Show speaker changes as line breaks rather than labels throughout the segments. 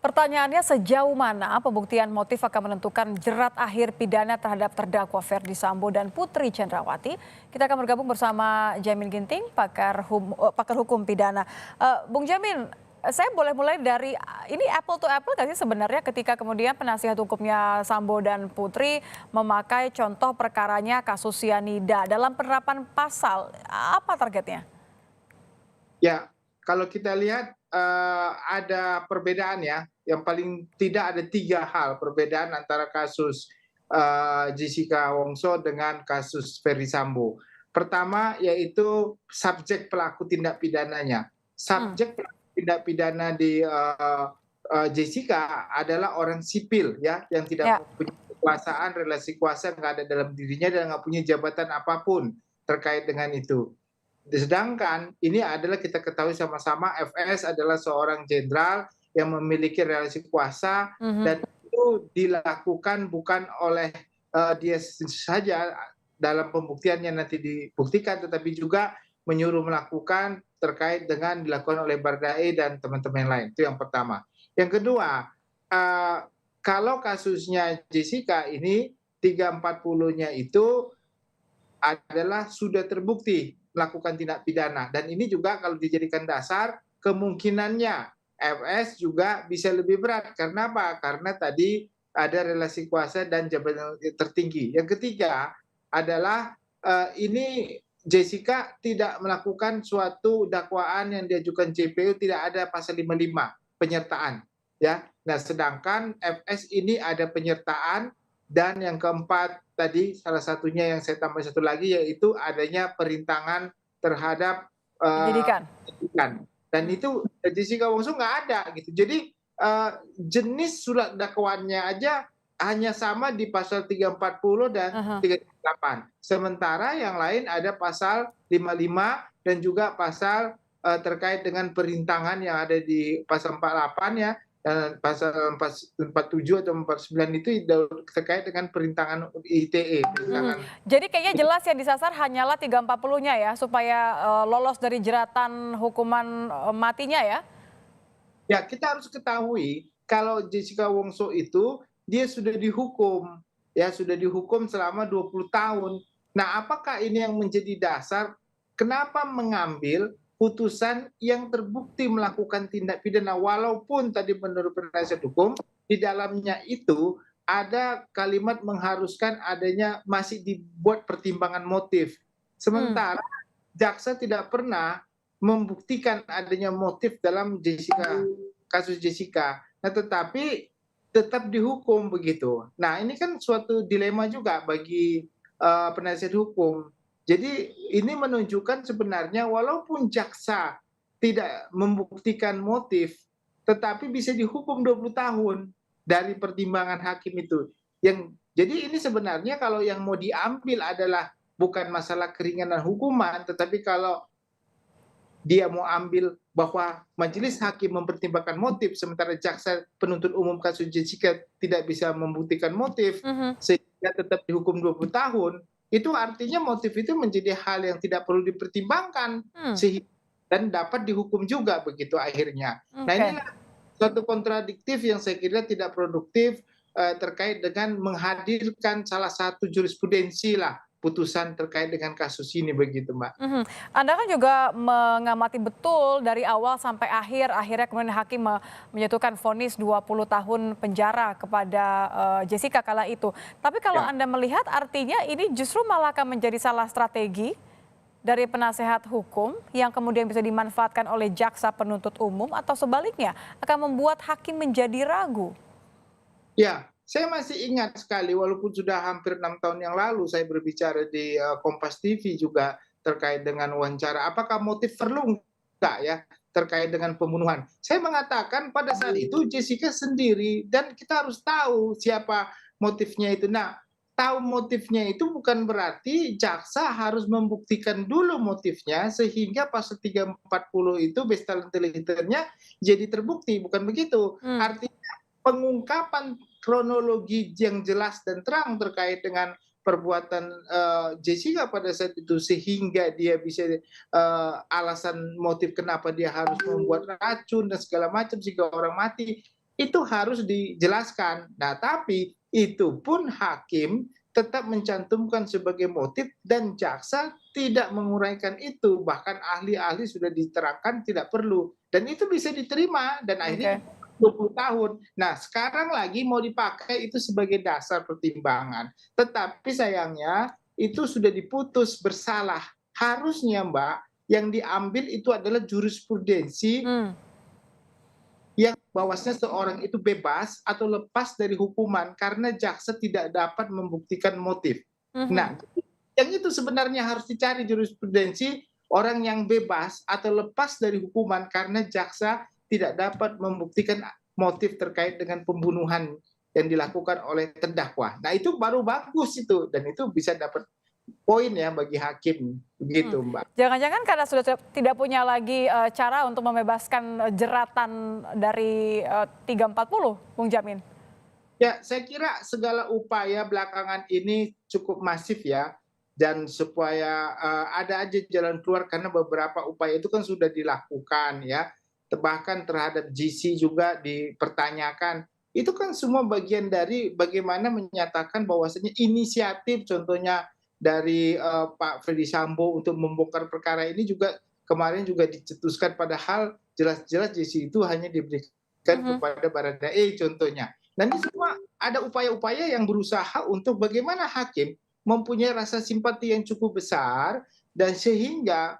Pertanyaannya sejauh mana pembuktian motif akan menentukan jerat akhir pidana terhadap terdakwa Ferdi Sambo dan Putri Chandrawati? Kita akan bergabung bersama Jamin Ginting, pakar hukum pidana. Bung Jamin, saya boleh mulai dari ini apple to apple nggak sih sebenarnya ketika kemudian penasihat hukumnya Sambo dan Putri memakai contoh perkaranya kasus sianida dalam penerapan pasal, apa targetnya?
Ya, kalau kita lihat ada perbedaan ya, yang paling tidak ada 3 hal perbedaan antara kasus Jessica Wongso dengan kasus Ferdy Sambo. Pertama yaitu subjek pelaku tindak pidananya.
Hmm,
Subjek pelaku tindak pidana di Jessica adalah orang sipil ya, yang tidak
ya.
punya kekuasaan, relasi kuasa nggak ada dalam dirinya dan nggak punya jabatan apapun terkait dengan itu. Sedangkan ini adalah kita ketahui sama-sama FS adalah seorang jenderal yang memiliki relasi kuasa
Mhm.
dan itu dilakukan bukan oleh dia saja dalam pembuktiannya nanti dibuktikan, tetapi juga menyuruh melakukan terkait dengan dilakukan oleh Baradae dan teman-teman lain. Itu yang pertama. Yang kedua, eh, kalau kasusnya Jessica ini 340-nya itu adalah sudah terbukti melakukan tindak pidana dan ini juga kalau dijadikan dasar kemungkinannya FS juga bisa lebih berat. Karena apa? Karena tadi ada relasi kuasa dan jabatan tertinggi. Yang ketiga adalah ini Jessica tidak melakukan suatu dakwaan yang diajukan JPU, tidak ada pasal 55 penyertaan ya. Nah, sedangkan FS ini ada penyertaan dan yang keempat tadi salah satunya yang saya tambah satu lagi yaitu adanya perintangan terhadap
Penyidikan.
penyidikan. Dan
Hmm.
itu Jessica Wongso nggak ada gitu. Jadi jenis surat dakwaannya aja hanya sama di pasal 340 dan
Aha.
38. Sementara yang lain ada pasal 55 dan juga pasal terkait dengan perintangan yang ada di pasal 48 ya, pasal 47 atau 49 itu terkait dengan perintangan ITE,
Mhm.
perintangan.
Jadi kayaknya jelas yang disasar hanyalah 340-nya ya, supaya lolos dari jeratan hukuman matinya ya?
Ya, kita harus ketahui kalau Jessica Wongso itu dia sudah dihukum, ya sudah dihukum selama 20 tahun. Nah, apakah ini yang menjadi dasar kenapa mengambil putusan yang terbukti melakukan tindak pidana walaupun tadi menurut penasihat hukum di dalamnya itu ada kalimat mengharuskan adanya masih dibuat pertimbangan motif.
Hmm.
Sementara jaksa tidak pernah membuktikan adanya motif dalam kasus Jessica. Nah, tetapi tetap dihukum begitu. Nah, ini kan suatu dilema juga bagi penasihat hukum. Jadi ini menunjukkan sebenarnya walaupun jaksa tidak membuktikan motif, tetapi bisa dihukum 20 tahun dari pertimbangan hakim itu. Jadi ini sebenarnya kalau yang mau diambil adalah bukan masalah keringanan hukuman, tetapi kalau dia mau ambil bahwa majelis hakim mempertimbangkan motif sementara jaksa penuntut umum kasus Jessica tidak bisa membuktikan motif
Mhm.
sehingga tetap dihukum 20 tahun, itu artinya motif itu menjadi hal yang tidak perlu dipertimbangkan
Hmm.
sehingga dan dapat dihukum juga begitu akhirnya. Nah,
Oke.
inilah suatu kontradiktif yang saya kira tidak produktif terkait dengan menghadirkan salah satu jurisprudensi lah putusan terkait dengan kasus ini begitu, Mbak.
Mhm. Anda kan juga mengamati betul dari awal sampai akhir, akhirnya kemudian hakim menjatuhkan vonis 20 tahun penjara kepada Jessica kala itu. Tapi kalau
Ya.
Anda melihat artinya ini justru malah akan menjadi salah strategi dari penasehat hukum yang kemudian bisa dimanfaatkan oleh jaksa penuntut umum atau sebaliknya akan membuat hakim menjadi ragu.
Ya, saya masih ingat sekali walaupun sudah hampir 6 tahun yang lalu saya berbicara di Kompas TV juga terkait dengan wawancara, apakah motif perlu enggak ya terkait dengan pembunuhan. Saya mengatakan pada saat itu Jessica sendiri dan kita harus tahu siapa motifnya itu. Nah, tahu motifnya itu bukan berarti jaksa harus membuktikan dulu motifnya sehingga pasal 340 itu bestial intelligence-nya jadi terbukti, bukan begitu.
Hmm.
Artinya pengungkapan kronologi yang jelas dan terang terkait dengan perbuatan Jessica pada saat itu sehingga dia bisa alasan motif kenapa dia harus membuat racun dan segala macam sehingga orang mati itu harus dijelaskan. Nah, tapi itu pun hakim tetap mencantumkan sebagai motif dan jaksa tidak menguraikan itu. Bahkan ahli-ahli sudah diterangkan tidak perlu. Dan itu bisa diterima dan akhirnya
Oke.
20 tahun. Nah, sekarang lagi mau dipakai itu sebagai dasar pertimbangan. Tetapi sayangnya itu sudah diputus bersalah. Harusnya, Mbak, yang diambil itu adalah jurisprudensi
Hmm.
yang bahwasanya seorang itu bebas atau lepas dari hukuman karena jaksa tidak dapat membuktikan motif.
Mhm.
Nah, yang itu sebenarnya harus dicari jurisprudensi orang yang bebas atau lepas dari hukuman karena jaksa tidak dapat membuktikan motif terkait dengan pembunuhan yang dilakukan oleh terdakwa. Nah, itu baru bagus itu dan itu bisa dapat poin ya bagi hakim
Mhm.
begitu, Mbak.
Jangan-jangan karena sudah tidak punya lagi, cara untuk membebaskan jeratan dari, 340, Bung Jamin?
Ya, saya kira segala upaya belakangan ini cukup masif ya, dan supaya ada aja jalan keluar karena beberapa upaya itu kan sudah dilakukan ya, bahkan terhadap GC juga dipertanyakan. Itu kan semua bagian dari bagaimana menyatakan bahwasanya inisiatif contohnya dari Pak Ferdy Sambo untuk membongkar perkara ini juga kemarin juga dicetuskan padahal jelas-jelas GC itu hanya diberikan
Mhm.
kepada Baradae contohnya. Dan ini semua ada upaya-upaya yang berusaha untuk bagaimana hakim mempunyai rasa simpati yang cukup besar dan sehingga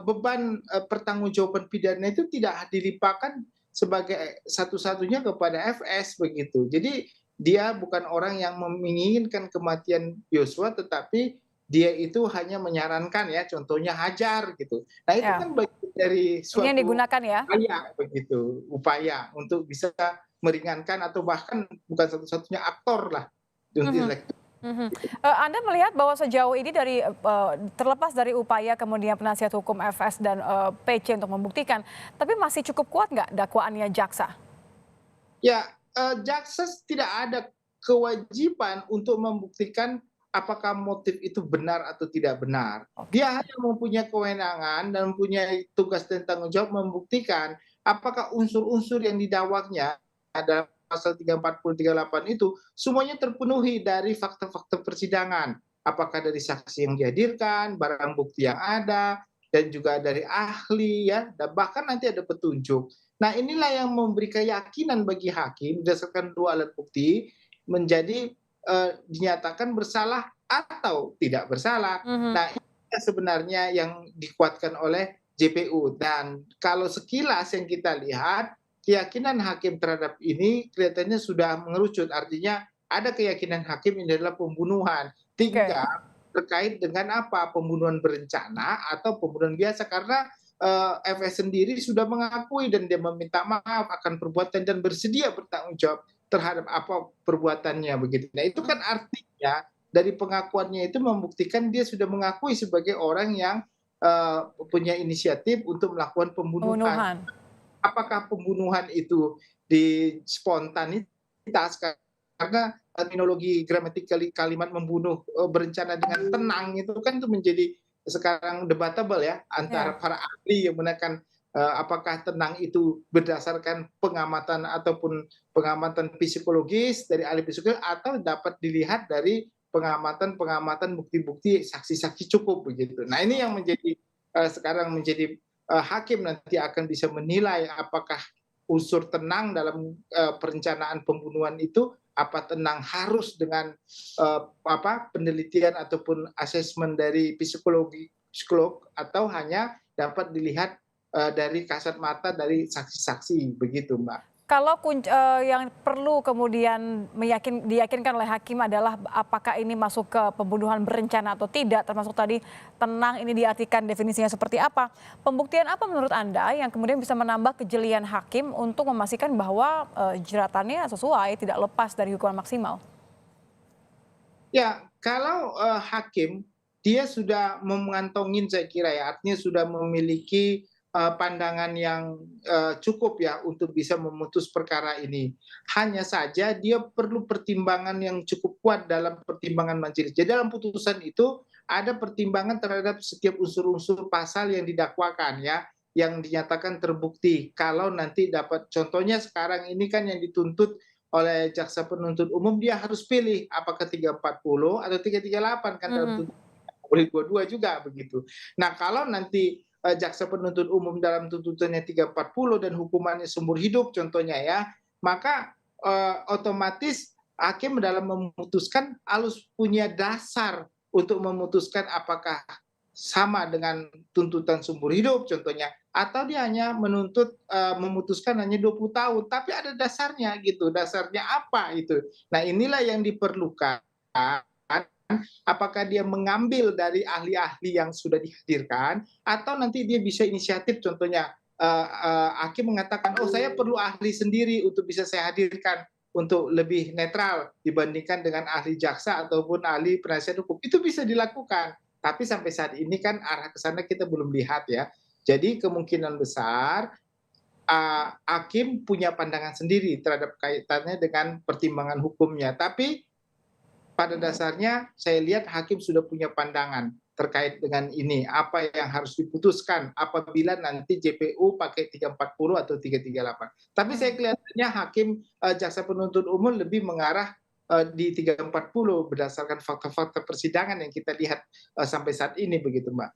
beban pertanggungjawaban pidana itu tidak dilimpahkan sebagai satu-satunya kepada FS begitu. Jadi dia bukan orang yang menginginkan kematian Yosua, tetapi dia itu hanya menyarankan ya, contohnya hajar gitu. Nah itu
Ya,
kan bagian dari
ini yang
suatu
digunakan ya?
upaya begitu, upaya untuk bisa meringankan atau bahkan bukan satu-satunya aktor lah untuk
Mhm.
direktur.
Mhm. Anda melihat bahwa sejauh ini dari, terlepas dari upaya kemudian penasihat hukum FS dan, PC untuk membuktikan, tapi masih cukup kuat nggak dakwaannya jaksa?
Ya, jaksa tidak ada kewajiban untuk membuktikan apakah motif itu benar atau tidak benar.
Oke.
Dia hanya mempunyai kewenangan dan mempunyai tugas dan tanggung jawab membuktikan apakah unsur-unsur yang didakwanya ada pasal 340, 38 itu semuanya terpenuhi dari fakta-fakta persidangan. Apakah dari saksi yang dihadirkan, barang bukti yang ada, dan juga dari ahli ya, dan bahkan nanti ada petunjuk. Nah, inilah yang memberi keyakinan bagi hakim berdasarkan dua alat bukti menjadi dinyatakan bersalah atau tidak bersalah.
Mhm.
Nah, ini sebenarnya yang dikuatkan oleh JPU dan kalau sekilas yang kita lihat keyakinan hakim terhadap ini kelihatannya sudah mengerucut, artinya ada keyakinan hakim ini adalah pembunuhan.
Oke.
Tinggal terkait dengan apa? Pembunuhan berencana atau pembunuhan biasa karena FS sendiri sudah mengakui dan dia meminta maaf akan perbuatan dan bersedia bertanggung jawab terhadap apa perbuatannya begitu. Nah itu kan
Mhm.
artinya dari pengakuannya itu membuktikan dia sudah mengakui sebagai orang yang punya inisiatif untuk melakukan pembunuhan.
Pembunuhan.
Apakah pembunuhan itu di spontanitas karena terminologi gramatikal kalimat membunuh berencana dengan tenang itu kan itu menjadi sekarang debatable ya
Ya.
antara para ahli yang menekan apakah tenang itu berdasarkan pengamatan ataupun pengamatan psikologis dari ahli psikologis atau dapat dilihat dari pengamatan-pengamatan bukti-bukti saksi-saksi cukup begitu. Nah ini yang menjadi sekarang menjadi hakim nanti akan bisa menilai apakah unsur tenang dalam perencanaan pembunuhan itu apa tenang harus dengan penelitian ataupun asesmen dari psikolog atau hanya dapat dilihat dari kasat mata dari saksi-saksi begitu Mbak.
Kalau yang perlu kemudian diyakinkan oleh hakim adalah apakah ini masuk ke pembunuhan berencana atau tidak, termasuk tadi tenang ini diartikan definisinya seperti apa. Pembuktian apa menurut Anda yang kemudian bisa menambah kejelian hakim untuk memastikan bahwa, jeratannya sesuai, tidak lepas dari hukuman maksimal?
Ya, kalau hakim dia sudah memantongin saya kira ya, artinya sudah memiliki pandangan yang cukup ya untuk bisa memutus perkara ini. Hanya saja dia perlu pertimbangan yang cukup kuat dalam pertimbangan majelis. Jadi dalam putusan itu ada pertimbangan terhadap setiap unsur-unsur pasal yang didakwakan ya. yang dinyatakan terbukti. Kalau nanti dapat contohnya sekarang ini kan yang dituntut oleh jaksa penuntut umum dia harus pilih apakah 340 atau 338 kan dalam
Mhm.
tuntutan boleh dua-dua juga begitu. Nah, kalau nanti jaksa penuntut umum dalam tuntutannya 340 dan hukumannya seumur hidup contohnya ya, maka otomatis hakim dalam memutuskan harus punya dasar untuk memutuskan apakah sama dengan tuntutan seumur hidup contohnya, atau dia hanya menuntut memutuskan hanya 20 tahun, tapi ada dasarnya gitu, dasarnya apa itu. Nah, inilah yang diperlukan, apakah dia mengambil dari ahli-ahli yang sudah dihadirkan, atau nanti dia bisa inisiatif contohnya, hakim mengatakan, "Oh, saya perlu ahli sendiri untuk bisa saya hadirkan, untuk lebih netral dibandingkan dengan ahli jaksa ataupun ahli penasihat hukum." Itu bisa dilakukan, tapi sampai saat ini kan arah ke sana kita belum lihat ya. Jadi kemungkinan besar, hakim punya pandangan sendiri terhadap kaitannya dengan pertimbangan hukumnya. Tapi pada dasarnya saya lihat hakim sudah punya pandangan terkait dengan ini, apa yang harus diputuskan apabila nanti JPU pakai 340 atau 338. Tapi saya
Mmm.
kelihatannya hakim, jaksa penuntut umum lebih mengarah, di 340 berdasarkan fakta-fakta persidangan yang kita lihat, sampai saat ini begitu, Mbak.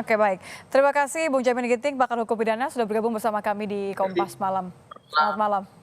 Oke, baik. Terima kasih Bung Jamin Ginting, pakar hukum pidana sudah bergabung bersama kami di Kompas Malam. Selamat malam.